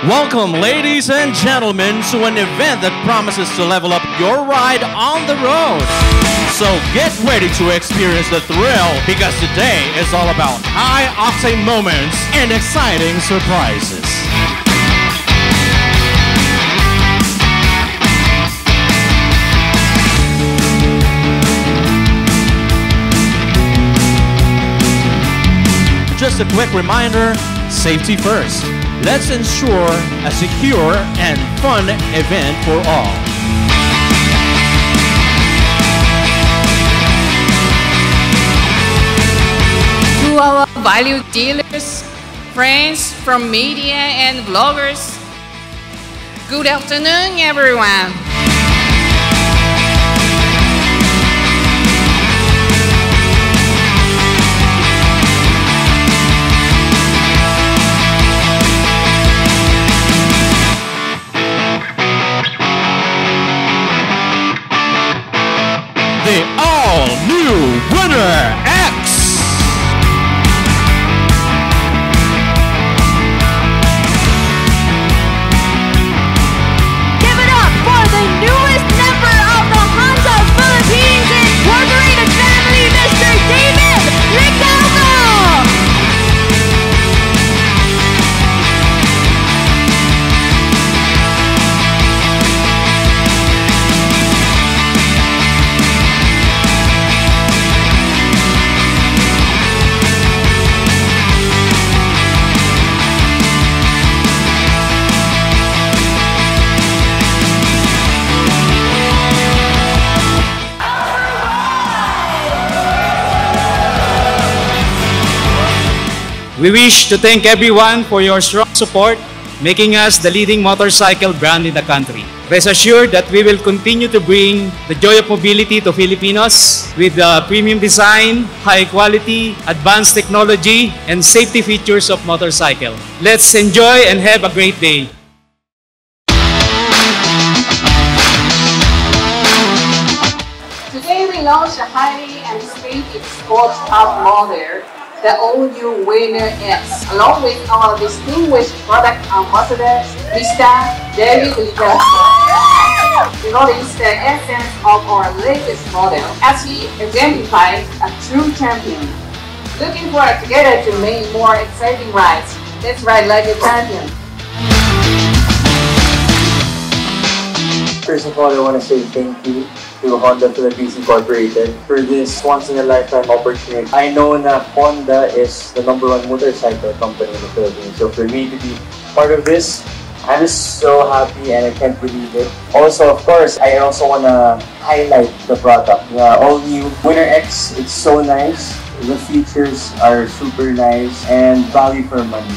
Welcome, ladies and gentlemen, to an event that promises to level up your ride on the road. So get ready to experience the thrill, because today is all about high-octane moments and exciting surprises. Just a quick reminder, safety first. Let's ensure a secure and fun event for all. To our valued dealers, friends from media and vloggers, good afternoon, everyone. The all-new Winner X! Give it up for the newest member of the Honda Philippines Incorporated family, Mr. David Licauco! We wish to thank everyone for your strong support, making us the leading motorcycle brand in the country. Rest assured that we will continue to bring the joy of mobility to Filipinos with premium design, high quality, advanced technology, and safety features of motorcycle. Let's enjoy and have a great day. Today we launched a highly anticipated sports top model, the all-new Winner X, along with our distinguished product ambassador, Mr. David Licauco. Embodies the essence of our latest model as he exemplifies a true champion. Looking forward together to make more exciting rides. Let's ride like a champion. First of all, I want to say thank you to Honda Philippines Incorporated for this once-in-a-lifetime opportunity. I know that Honda is the #1 motorcycle company in the Philippines. So for me to be part of this, I'm just so happy and I can't believe it. Also, of course, I also want to highlight the product. The all-new Winner X, it's so nice. The features are super nice and value for money.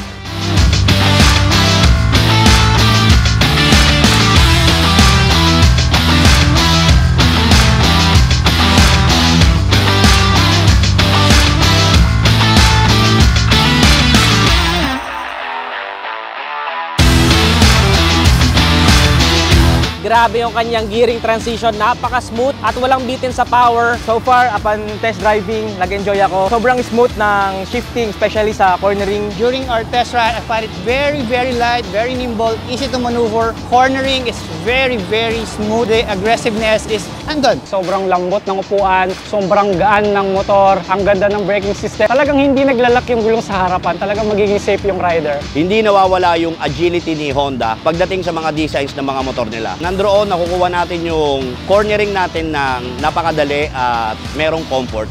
Grabe yung kanyang gearing transition, napaka-smooth at walang bitin sa power. So far, upon test driving, nag-enjoy ako. Sobrang smooth ng shifting, especially sa cornering. During our test ride, I find it very, very light, very nimble, easy to maneuver. Cornering is very, very smooth. The aggressiveness is andun. Sobrang lambot ng upuan, sobrang gaan ng motor, ang ganda ng braking system. Talagang hindi naglalak yung gulong sa harapan, talagang magiging safe yung rider. Hindi nawawala yung agility ni Honda pagdating sa mga designs ng mga motor nila. Nandoon, nakukuha natin yung cornering natin ng napakadali at merong comfort.